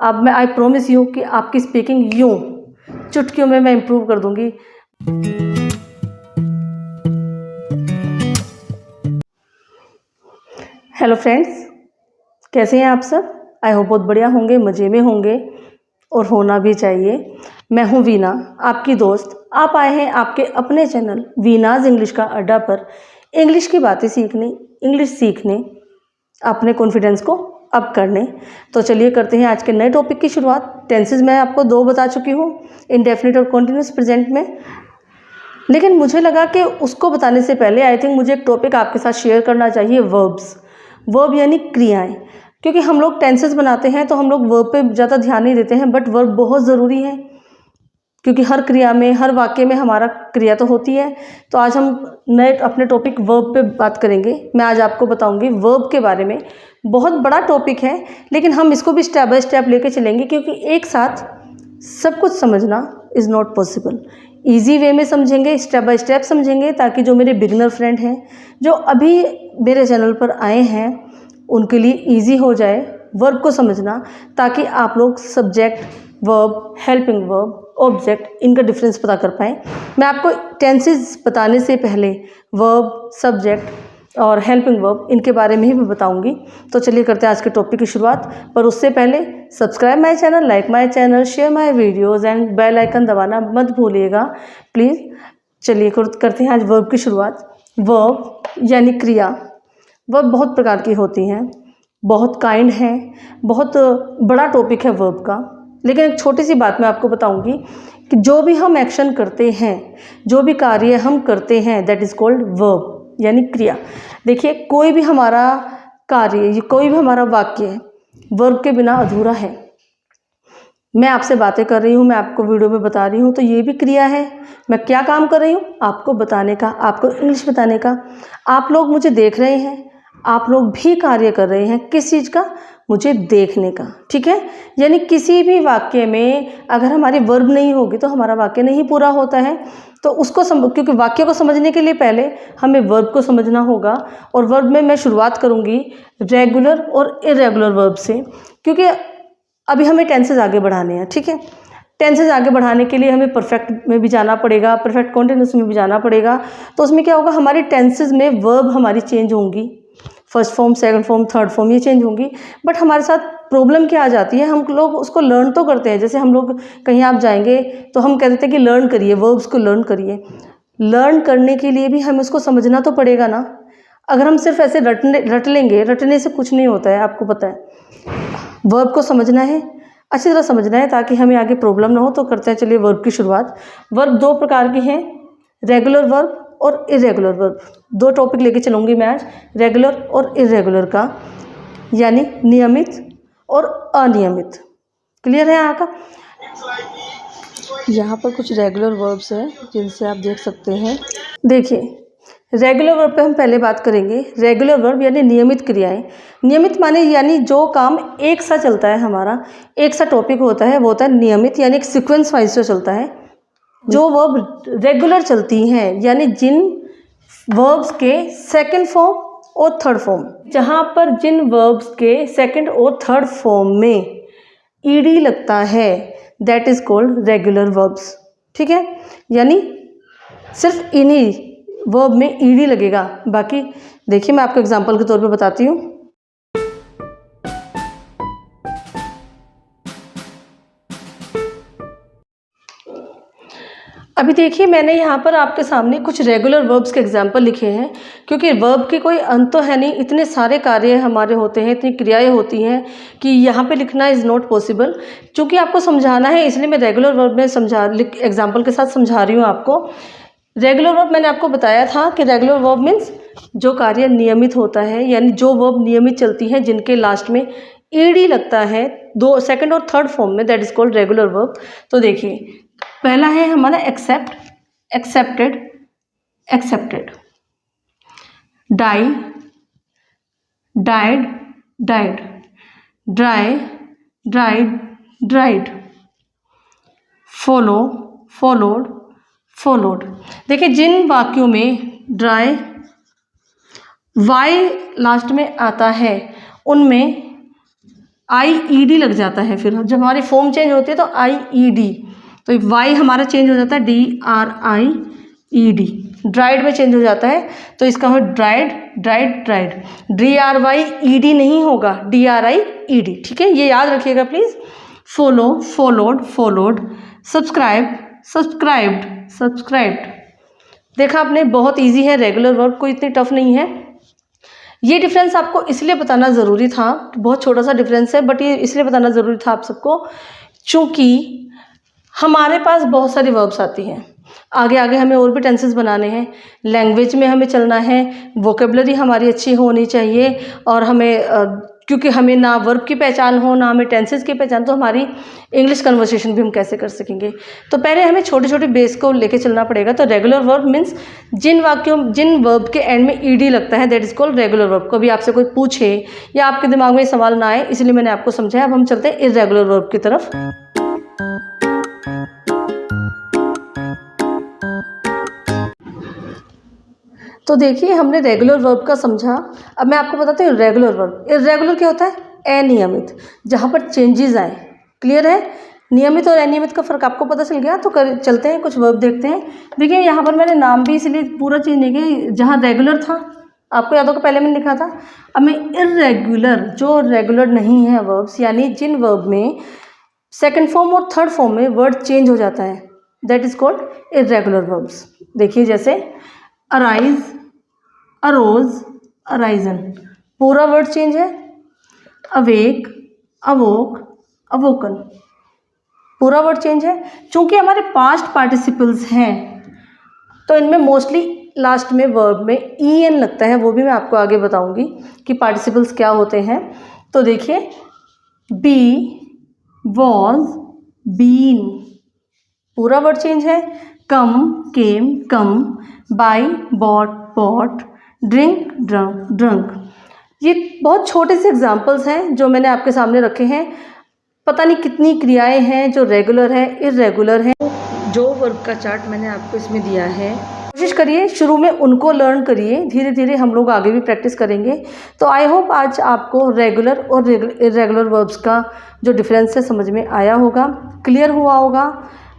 अब मैं I promise you कि आपकी स्पीकिंग यूँ चुटकियों में मैं इम्प्रूव कर दूँगी। हेलो फ्रेंड्स, कैसे हैं आप सब? आई होप बहुत बढ़िया होंगे, मज़े में होंगे और होना भी चाहिए। मैं हूं वीना, आपकी दोस्त। आप आए हैं आपके अपने चैनल वीनाज इंग्लिश का अड्डा पर इंग्लिश की बातें सीखने, इंग्लिश सीखने, अपने कॉन्फिडेंस को अप करने। तो चलिए करते हैं आज के नए टॉपिक की शुरुआत। टेंसेज मैं आपको 2 बता चुकी हूँ, इंडेफिनिट और कॉन्टिन्यूस प्रेजेंट में। लेकिन मुझे लगा कि उसको बताने से पहले आई थिंक मुझे एक टॉपिक आपके साथ शेयर करना चाहिए, वर्ब्स। वर्ब यानी क्रियाएं। क्योंकि हम लोग टेंसेस बनाते हैं तो हम लोग वर्ब पे ज़्यादा ध्यान नहीं देते हैं, बट वर्ब बहुत ज़रूरी है क्योंकि हर क्रिया में, हर वाक्य में हमारा क्रिया तो होती है। तो आज हम नए अपने टॉपिक वर्ब पे बात करेंगे। मैं आज आपको बताऊंगी वर्ब के बारे में। बहुत बड़ा टॉपिक है लेकिन हम इसको भी स्टेप बाय स्टेप लेके चलेंगे क्योंकि एक साथ सब कुछ समझना is not possible. Easy way में समझेंगे, स्टेप बाय स्टेप समझेंगे, ताकि जो मेरे बिगिनर फ्रेंड हैं, जो अभी मेरे चैनल पर आए हैं, उनके लिए ईजी हो जाए वर्ब को समझना, ताकि आप लोग subject, verb, helping verb, object, इनका डिफरेंस पता कर पाएँ। मैं आपको टेंसेस बताने से पहले वर्ब, सब्जेक्ट और हेल्पिंग वर्ब इनके बारे में ही मैं बताऊंगी। तो चलिए करते हैं आज के टॉपिक की शुरुआत। पर उससे पहले subscribe my channel, like my channel, share my videos and bell icon दबाना मत भूलिएगा प्लीज़। चलिए करते हैं आज वर्ब की शुरुआत। वर्ब यानी क्रिया। वर्ब बहुत प्रकार की होती हैं, बहुत काइंड हैं, बहुत बड़ा टॉपिक है वर्ब का। लेकिन एक छोटी सी बात मैं आपको बताऊंगी कि जो भी हम एक्शन करते हैं, जो भी कार्य हम करते हैं, दैट इज़ कॉल्ड वर्ब यानी क्रिया। देखिए, कोई भी हमारा कार्य, कोई भी हमारा वाक्य वर्ब के बिना अधूरा है। मैं आपसे बातें कर रही हूँ, मैं आपको वीडियो में बता रही हूँ, तो ये भी क्रिया है। मैं क्या काम कर रही हूँ? आपको बताने का, आपको इंग्लिश बताने का। आप लोग मुझे देख रहे हैं, आप लोग भी कार्य कर रहे हैं। किस चीज़ का? मुझे देखने का। ठीक है, यानी किसी भी वाक्य में अगर हमारी वर्ब नहीं होगी तो हमारा वाक्य नहीं पूरा होता है। तो उसको क्योंकि वाक्य को समझने के लिए पहले हमें वर्ब को समझना होगा। और वर्ब में मैं शुरुआत करूँगी रेगुलर और इरेगुलर वर्ब से, क्योंकि अभी हमें टेंसेज आगे बढ़ाने हैं। ठीक है, टेंसेज आगे बढ़ाने के लिए हमें परफेक्ट में भी जाना पड़ेगा, परफेक्ट कॉन्टिन्यूस में भी जाना पड़ेगा। तो उसमें क्या होगा, हमारी टेंसेज में वर्ब हमारी चेंज होंगी, first form, second form, third form, ये चेंज होंगी। बट हमारे साथ प्रॉब्लम क्या आ जाती है, हम लोग उसको लर्न तो करते हैं। जैसे हम लोग कहीं आप जाएंगे तो हम कह देते हैं कि लर्न करिए, वर्ब्स को लर्न करिए। लर्न करने के लिए भी हमें उसको समझना तो पड़ेगा ना। अगर हम सिर्फ ऐसे रट लेंगे, रटने से कुछ नहीं होता है, आपको पता है। वर्ब को समझना है, अच्छी तरह समझना है, ताकि हमें आगे प्रॉब्लम ना हो। तो करते हैं चलिए वर्ब की शुरुआत। वर्ब 2 प्रकार की हैं, रेगुलर वर्ब और इरेगुलर वर्ब। 2 टॉपिक लेके चलूँगी मैं आज, रेगुलर और इरेगुलर का, यानी नियमित और अनियमित। क्लियर है यहाँ का? यहाँ पर कुछ रेगुलर वर्ब्स हैं जिनसे आप देख सकते हैं। देखिए, रेगुलर वर्ब पे हम पहले बात करेंगे। रेगुलर वर्ब यानी नियमित क्रियाएं। नियमित माने यानी जो काम एक सा चलता है, हमारा एक सा टॉपिक होता है, वो होता है नियमित, यानी एक सीक्वेंस वाइज से चलता है। जो वर्ब रेगुलर चलती हैं, यानी जिन वर्ब्स के सेकंड फॉर्म और थर्ड फॉर्म, जहाँ पर जिन वर्ब्स के सेकंड और थर्ड फॉर्म में ईडी लगता है, that is called regular verbs. ठीक है, यानी सिर्फ इन्हीं वर्ब में ईडी लगेगा। बाकी देखिए, मैं आपको एग्जांपल के तौर पे बताती हूँ। अभी देखिए, मैंने यहाँ पर आपके सामने कुछ रेगुलर वर्ब्स के एग्जाम्पल लिखे हैं, क्योंकि वर्ब की कोई अंत तो है नहीं। इतने सारे कार्य हमारे होते हैं, इतनी क्रियाएं होती हैं कि यहाँ पे लिखना इज़ नॉट पॉसिबल। चूँकि आपको समझाना है, इसलिए मैं रेगुलर वर्ब में एग्जाम्पल के साथ समझा रही हूँ आपको। रेगुलर वर्ब मैंने आपको बताया था कि रेगुलर वर्ब मीन्स जो कार्य नियमित होता है, यानी जो वर्ब नियमित चलती हैं, जिनके लास्ट में ईडी लगता है, 2 सेकंड और थर्ड फॉर्म में, that is called regular verb. तो देखिए, पहला है हमारा accept, accepted, accepted. Die, died, died. Dry, dried, dried. Follow, followed, followed. देखिए, जिन वाक्यों में ड्राई वाई लास्ट में आता है, उनमें IED लग जाता है, फिर जब हमारी फॉर्म चेंज होती है तो IED, तो वाई हमारा चेंज हो जाता है DRIED, ड्राइड में चेंज हो जाता है, तो इसका हो ड्राइड, ड्राइड, ड्राइड, DRYED नहीं होगा, DRIED, ठीक है, ये याद रखिएगा please. Follow, followed, followed, subscribe, subscribed, subscribed. देखा आपने, बहुत इजी है, रेगुलर वर्ब कोई इतनी टफ नहीं है। ये डिफरेंस आपको इसलिए बताना ज़रूरी था, बहुत छोटा सा डिफरेंस है, बट ये इसलिए बताना ज़रूरी था आप सबको क्योंकि हमारे पास बहुत सारी वर्ब्स आती हैं, आगे आगे हमें और भी टेंसेस बनाने हैं, लैंग्वेज में हमें चलना है, वोकेबलरी हमारी अच्छी होनी चाहिए, और हमें क्योंकि हमें ना वर्ब की पहचान हो ना हमें टेंसेस की पहचान, तो हमारी इंग्लिश कन्वर्सेशन भी हम कैसे कर सकेंगे। तो पहले हमें छोटे छोटे बेस को लेके चलना पड़ेगा। तो रेगुलर वर्ब मीन्स जिन वर्ब के एंड में ईडी लगता है, that is called regular verb. कभी आपसे कोई पूछे या आपके दिमाग में सवाल ना आए, इसलिए मैंने आपको समझाया। अब हम चलते हैं इर्रेगुलर वर्ब की तरफ। तो देखिए, हमने रेगुलर वर्ब का समझा, अब मैं आपको बताती हूँ रेगुलर वर्ब। इर्रेगुलर क्या होता है? अनियमित, जहाँ पर चेंजेस आए। क्लियर है? नियमित और अनियमित का फ़र्क आपको पता चल गया। तो चलते हैं कुछ वर्ब देखते हैं। देखिए, यहाँ पर मैंने नाम भी इसलिए पूरा चेंज नहीं किया, जहाँ रेगुलर था आपको याद होगा पहले मैंने लिखा था, अब मैं इर्रेगुलर, जो रेगुलर नहीं है वर्ब्स, यानी जिन वर्ब में सेकंड फॉर्म और थर्ड फॉर्म में वर्ड चेंज हो जाता है, that is called irregular verbs. देखिए, जैसे अराइज, अरोज, अराइजन, पूरा वर्ड चेंज है। अवेक, अवोक, अवोकन, पूरा वर्ड चेंज है। चूंकि हमारे पास्ट पार्टिसिपल्स हैं तो इनमें मोस्टली लास्ट में वर्ब में en लगता है, वो भी मैं आपको आगे बताऊंगी कि पार्टिसिपल्स क्या होते हैं। तो देखिए, बी, वॉज, बीन, पूरा वर्ड चेंज है। Come, came, come, buy, bought, bought, drink, drunk, drunk. ये बहुत छोटे से एग्जाम्पल्स हैं जो मैंने आपके सामने रखे हैं। पता नहीं कितनी क्रियाएं हैं जो रेगुलर है, इर्रेगुलर है। जो वर्ब का चार्ट मैंने आपको इसमें दिया है, कोशिश करिए शुरू में उनको लर्न करिए, धीरे धीरे हम लोग आगे भी प्रैक्टिस करेंगे। तो आई होप आज आपको रेगुलर और इर्रेगुलर वर्ब्स का जो डिफरेंस है समझ में आया होगा, क्लियर हुआ होगा।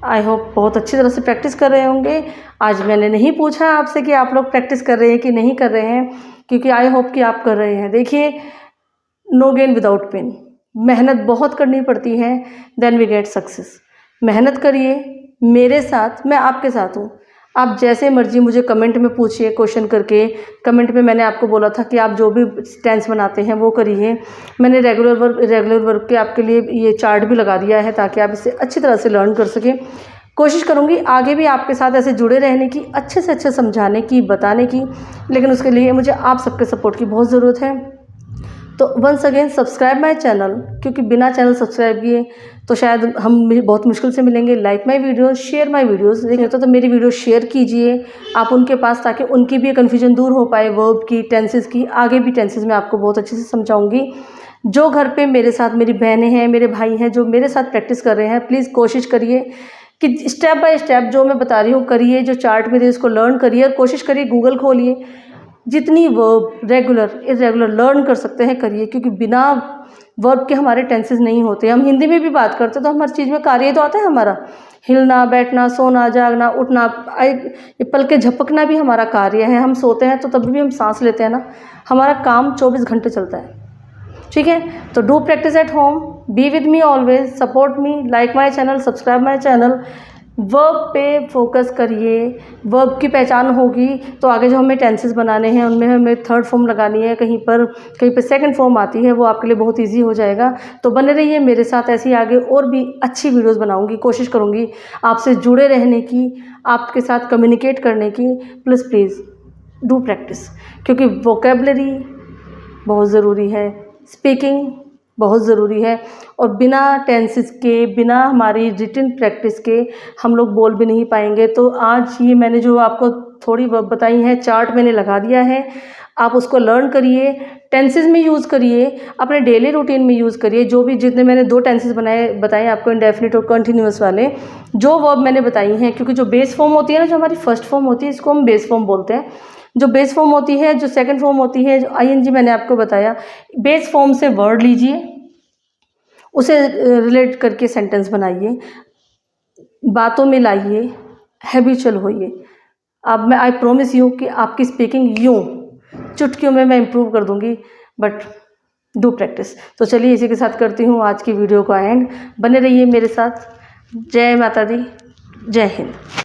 आई होप बहुत अच्छी तरह से प्रैक्टिस कर रहे होंगे। आज मैंने नहीं पूछा आपसे कि आप लोग प्रैक्टिस कर रहे हैं कि नहीं कर रहे हैं, क्योंकि आई होप कि आप कर रहे हैं। देखिए, नो गेन विदाउट पेन, मेहनत बहुत करनी पड़ती है, देन वी गेट सक्सेस। मेहनत करिए मेरे साथ, मैं आपके साथ हूँ। आप जैसे मर्जी मुझे कमेंट में पूछिए, क्वेश्चन करके। कमेंट में मैंने आपको बोला था कि आप जो भी टेंस बनाते हैं वो करिए। मैंने रेगुलर वर्ब, इर्रेगुलर वर्ब के आपके लिए ये चार्ट भी लगा दिया है ताकि आप इसे अच्छी तरह से लर्न कर सकें। कोशिश करूँगी आगे भी आपके साथ ऐसे जुड़े रहने की, अच्छे से अच्छे समझाने की, बताने की, लेकिन उसके लिए मुझे आप सबके सपोर्ट की बहुत ज़रूरत है। तो once again subscribe my channel, क्योंकि बिना चैनल सब्सक्राइब किए तो शायद हम बहुत मुश्किल से मिलेंगे। Like my videos, share my videos. देखिए तो मेरी वीडियो शेयर कीजिए आप उनके पास, ताकि उनकी भी कन्फ्यूजन दूर हो पाए वर्ब की, टेंसेस की। आगे भी टेंसेस मैं आपको बहुत अच्छे से समझाऊंगी। जो घर पे मेरे साथ मेरी बहनें हैं, मेरे भाई हैं, जो मेरे साथ प्रैक्टिस कर रहे हैं, प्लीज़ कोशिश करिए कि स्टेप बाय स्टेप जो मैं बता रही हूँ करिए, जो चार्ट में दे उसको लर्न करिए, और कोशिश करिए गूगल खोलिए, जितनी वर्ब रेगुलर इर्रेगुलर लर्न कर सकते हैं करिए, क्योंकि बिना वर्ब के हमारे टेंसेस नहीं होते। हम हिंदी में भी बात करते हैं तो हर चीज़ में कार्य तो आता है हमारा, हिलना, बैठना, सोना, जागना, उठना, ये पल के झपकना भी हमारा कार्य है। हम सोते हैं तो तब भी हम सांस लेते हैं ना, हमारा काम 24 घंटे चलता है। ठीक है, तो do practice at home, be with me always, support me, like my channel, subscribe my channel. Verb पे फोकस करिए, वर्ब की पहचान होगी तो आगे जो हमें टेंसेस बनाने हैं उनमें हमें थर्ड फॉर्म लगानी है, कहीं पर सेकंड फॉर्म आती है, वो आपके लिए बहुत इजी हो जाएगा। तो बने रहिए मेरे साथ, ऐसे ही आगे और भी अच्छी वीडियोस बनाऊंगी। कोशिश करूंगी आपसे जुड़े रहने की, आपके साथ कम्युनिकेट करने की। प्लीज़ डू प्रैक्टिस, क्योंकि वोकेबलरी बहुत ज़रूरी है, स्पीकिंग बहुत ज़रूरी है, और बिना टेंसेस के, बिना हमारी रिटन प्रैक्टिस के हम लोग बोल भी नहीं पाएंगे। तो आज ये मैंने जो आपको थोड़ी वर्ब बताई है, चार्ट मैंने लगा दिया है, आप उसको लर्न करिए, टेंसेस में यूज़ करिए, अपने डेली रूटीन में यूज़ करिए। जो भी जितने मैंने 2 टेंसेस बताए आपको, इंडेफिनिट और कंटिन्यूअस वाले, जो वर्ब मैंने बताई हैं, क्योंकि जो बेस फॉर्म होती है ना, जो हमारी फर्स्ट फॉर्म होती है, इसको हम बेस फॉर्म बोलते हैं। जो बेस फॉर्म होती है, जो सेकंड फॉर्म होती है, जो ING मैंने आपको बताया, बेस फॉर्म से वर्ड लीजिए, उसे रिलेट करके सेंटेंस बनाइए, बातों में लाइए, हैबिचुअल होइए। अब मैं आई प्रॉमिस यू कि आपकी स्पीकिंग यूँ चुटकियों में मैं इम्प्रूव कर दूंगी, बट डू प्रैक्टिस। तो चलिए इसी के साथ करती हूँ आज की वीडियो का एंड। बने रहिए मेरे साथ। जय माता दी, जय हिंद।